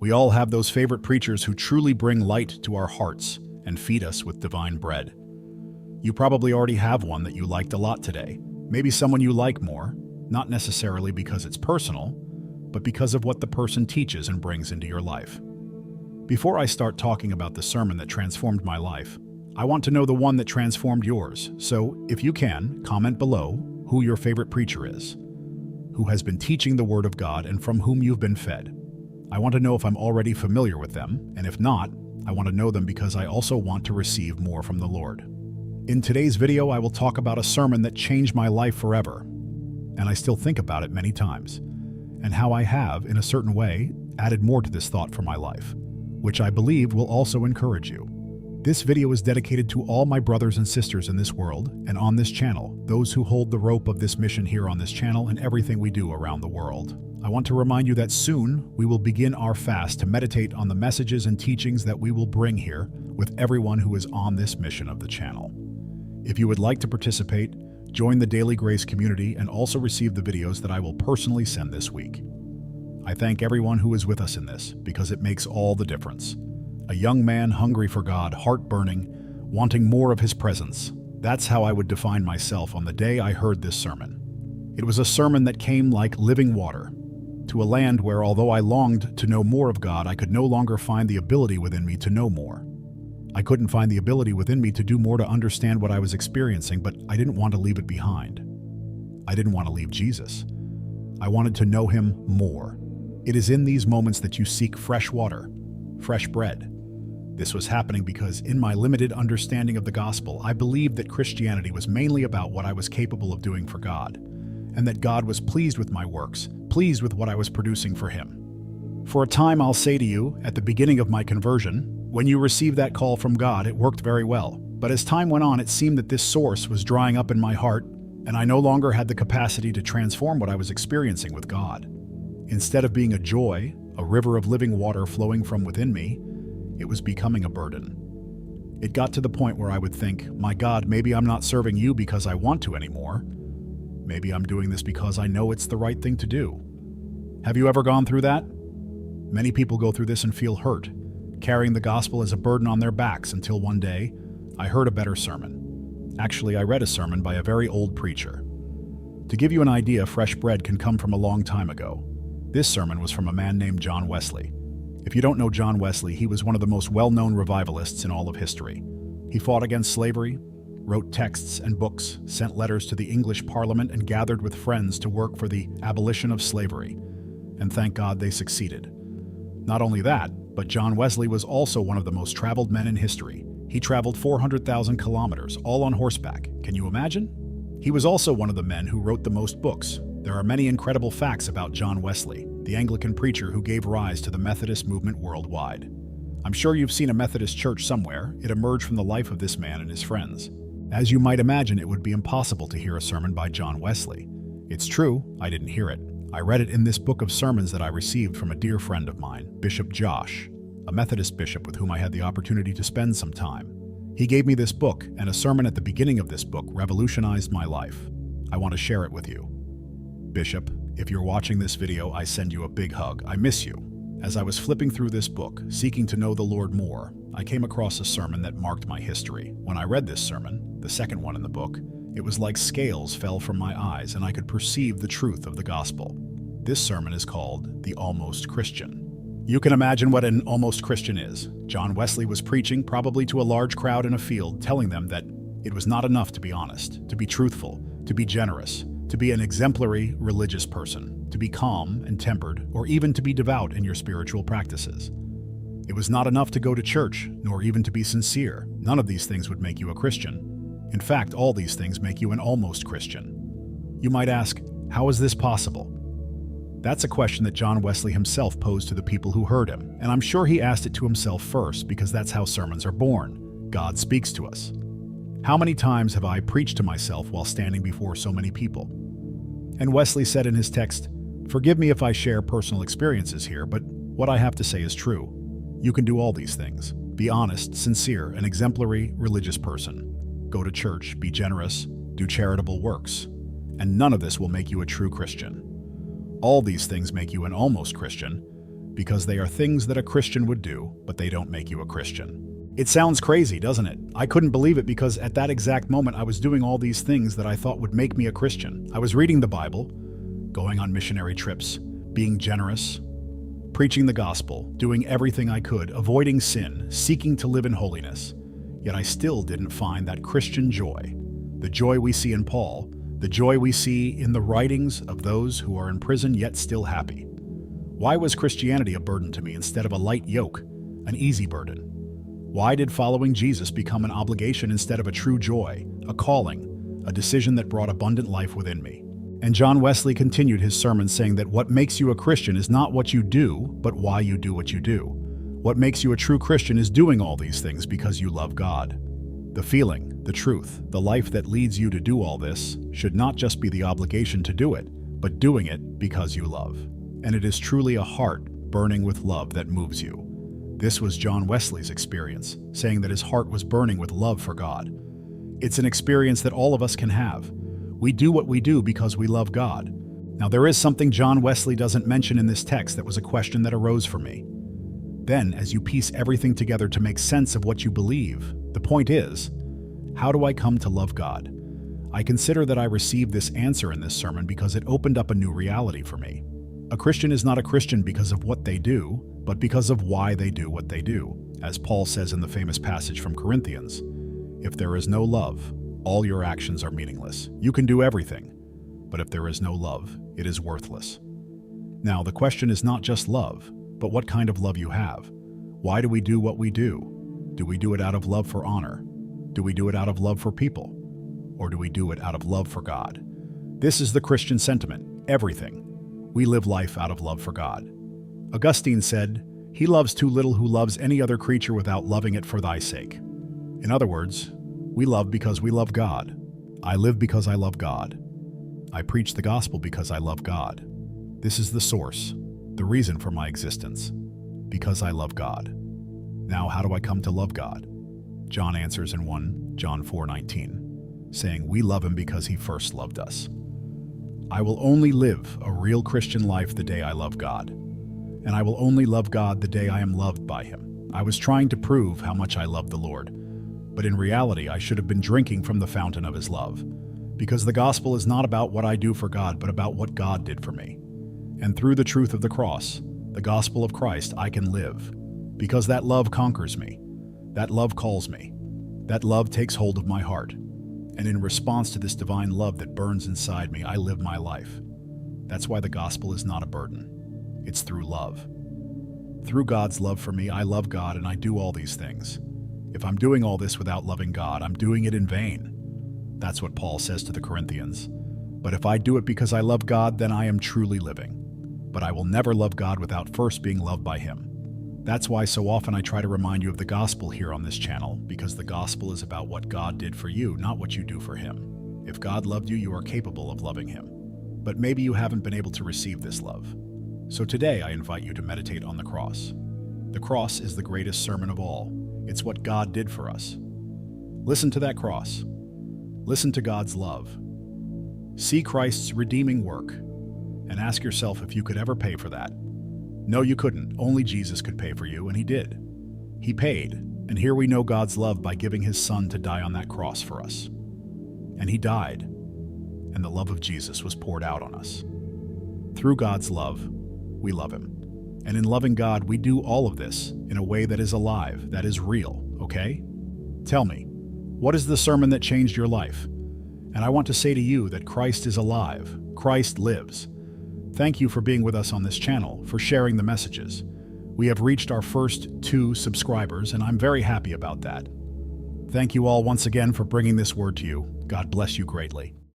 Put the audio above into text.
We all have those favorite preachers who truly bring light to our hearts and feed us with divine bread. You probably already have one that you liked a lot today. Maybe someone you like more, not necessarily because it's personal, but because of what the person teaches and brings into your life. Before I start talking about the sermon that transformed my life, I want to know the one that transformed yours. So, if you can, comment below who your favorite preacher is, who has been teaching the Word of God and from whom you've been fed. I want to know if I'm already familiar with them, and if not, I want to know them because I also want to receive more from the Lord. In today's video, I will talk about a sermon that changed my life forever, and I still think about it many times, and how I have, in a certain way, added more to this thought for my life, which I believe will also encourage you. This video is dedicated to all my brothers and sisters in this world and on this channel, those who hold the rope of this mission here on this channel and everything we do around the world. I want to remind you that soon we will begin our fast to meditate on the messages and teachings that we will bring here with everyone who is on this mission of the channel. If you would like to participate, join the Daily Grace community and also receive the videos that I will personally send this week. I thank everyone who is with us in this because it makes all the difference. A young man hungry for God, heart-burning, wanting more of His presence. That's how I would define myself on the day I heard this sermon. It was a sermon that came like living water to a land where, although I longed to know more of God, I could no longer find the ability within me to know more. I couldn't find the ability within me to do more to understand what I was experiencing, but I didn't want to leave it behind. I didn't want to leave Jesus. I wanted to know Him more. It is in these moments that you seek fresh water, fresh bread. This was happening because, in my limited understanding of the gospel, I believed that Christianity was mainly about what I was capable of doing for God, and that God was pleased with my works, pleased with what I was producing for Him. For a time, I'll say to you, at the beginning of my conversion, when you received that call from God, it worked very well. But as time went on, it seemed that this source was drying up in my heart, and I no longer had the capacity to transform what I was experiencing with God. Instead of being a joy, a river of living water flowing from within me, it was becoming a burden. It got to the point where I would think, my God, maybe I'm not serving you because I want to anymore. Maybe I'm doing this because I know it's the right thing to do. Have you ever gone through that? Many people go through this and feel hurt, carrying the gospel as a burden on their backs until one day, I heard a better sermon. Actually, I read a sermon by a very old preacher. To give you an idea, fresh bread can come from a long time ago. This sermon was from a man named John Wesley. If you don't know John Wesley, he was one of the most well-known revivalists in all of history. He fought against slavery, wrote texts and books, sent letters to the English Parliament, and gathered with friends to work for the abolition of slavery. And thank God they succeeded. Not only that, but John Wesley was also one of the most traveled men in history. He traveled 400,000 kilometers, all on horseback. Can you imagine? He was also one of the men who wrote the most books. There are many incredible facts about John Wesley, the Anglican preacher who gave rise to the Methodist movement worldwide. I'm sure you've seen a Methodist church somewhere. It emerged from the life of this man and his friends. As you might imagine, it would be impossible to hear a sermon by John Wesley. It's true, I didn't hear it. I read it in this book of sermons that I received from a dear friend of mine, Bishop Josh, a Methodist bishop with whom I had the opportunity to spend some time. He gave me this book, and a sermon at the beginning of this book revolutionized my life. I want to share it with you. Bishop, if you're watching this video, I send you a big hug. I miss you. As I was flipping through this book, seeking to know the Lord more, I came across a sermon that marked my history. When I read this sermon, the second one in the book, it was like scales fell from my eyes and I could perceive the truth of the gospel. This sermon is called The Almost Christian. You can imagine what an almost Christian is. John Wesley was preaching, probably to a large crowd in a field, telling them that it was not enough to be honest, to be truthful, to be generous, to be an exemplary religious person, to be calm and tempered, or even to be devout in your spiritual practices. It was not enough to go to church, nor even to be sincere. None of these things would make you a Christian. In fact, all these things make you an almost Christian. You might ask, how is this possible? That's a question that John Wesley himself posed to the people who heard him, and I'm sure he asked it to himself first because that's how sermons are born. God speaks to us. How many times have I preached to myself while standing before so many people? And Wesley said in his text, "Forgive me if I share personal experiences here, but what I have to say is true. You can do all these things. Be honest, sincere, an exemplary religious person. Go to church, be generous, do charitable works. And none of this will make you a true Christian. All these things make you an almost Christian, because they are things that a Christian would do, but they don't make you a Christian. It sounds crazy, doesn't it? I couldn't believe it because at that exact moment I was doing all these things that I thought would make me a Christian. I was reading the Bible, going on missionary trips, being generous, preaching the gospel, doing everything I could, avoiding sin, seeking to live in holiness. Yet I still didn't find that Christian joy, the joy we see in Paul, the joy we see in the writings of those who are in prison yet still happy. Why was Christianity a burden to me instead of a light yoke, an easy burden? Why did following Jesus become an obligation instead of a true joy, a calling, a decision that brought abundant life within me? And John Wesley continued his sermon saying that what makes you a Christian is not what you do, but why you do what you do. What makes you a true Christian is doing all these things because you love God. The feeling, the truth, the life that leads you to do all this should not just be the obligation to do it, but doing it because you love. And it is truly a heart burning with love that moves you. This was John Wesley's experience, saying that his heart was burning with love for God. It's an experience that all of us can have. We do what we do because we love God. Now, there is something John Wesley doesn't mention in this text that was a question that arose for me. Then, as you piece everything together to make sense of what you believe, the point is, how do I come to love God? I consider that I received this answer in this sermon because it opened up a new reality for me. A Christian is not a Christian because of what they do, but because of why they do what they do. As Paul says in the famous passage from Corinthians, if there is no love, all your actions are meaningless. You can do everything, but if there is no love, it is worthless. Now, the question is not just love, but what kind of love you have. Why do we do what we do? Do we do it out of love for honor? Do we do it out of love for people? Or do we do it out of love for God? This is the Christian sentiment, everything. We live life out of love for God. Augustine said, "He loves too little who loves any other creature without loving it for thy sake." In other words, we love because we love God. I live because I love God. I preach the gospel because I love God. This is the source, the reason for my existence, because I love God. Now, how do I come to love God? John answers in 1 John 4:19, saying, "We love him because he first loved us." I will only live a real Christian life the day I love God, and I will only love God the day I am loved by him. I was trying to prove how much I love the Lord, but in reality I should have been drinking from the fountain of his love, because the gospel is not about what I do for God, but about what God did for me. And through the truth of the cross, the gospel of Christ, I can live, because that love conquers me. That love calls me. That love takes hold of my heart. And in response to this divine love that burns inside me, I live my life. That's why the gospel is not a burden. It's through love. Through God's love for me, I love God and I do all these things. If I'm doing all this without loving God, I'm doing it in vain. That's what Paul says to the Corinthians. But if I do it because I love God, then I am truly living. But I will never love God without first being loved by him. That's why so often I try to remind you of the gospel here on this channel, because the gospel is about what God did for you, not what you do for him. If God loved you, you are capable of loving him. But maybe you haven't been able to receive this love. So today I invite you to meditate on the cross. The cross is the greatest sermon of all. It's what God did for us. Listen to that cross. Listen to God's love. See Christ's redeeming work, and ask yourself if you could ever pay for that. No, you couldn't. Only Jesus could pay for you, and he did. He paid, and here we know God's love by giving his son to die on that cross for us. And he died, and the love of Jesus was poured out on us. Through God's love, we love him. And in loving God, we do all of this in a way that is alive, that is real, okay? Tell me, what is the sermon that changed your life? And I want to say to you that Christ is alive. Christ lives. Thank you for being with us on this channel, for sharing the messages. We have reached our first 2 subscribers, and I'm very happy about that. Thank you all once again for bringing this word to you. God bless you greatly.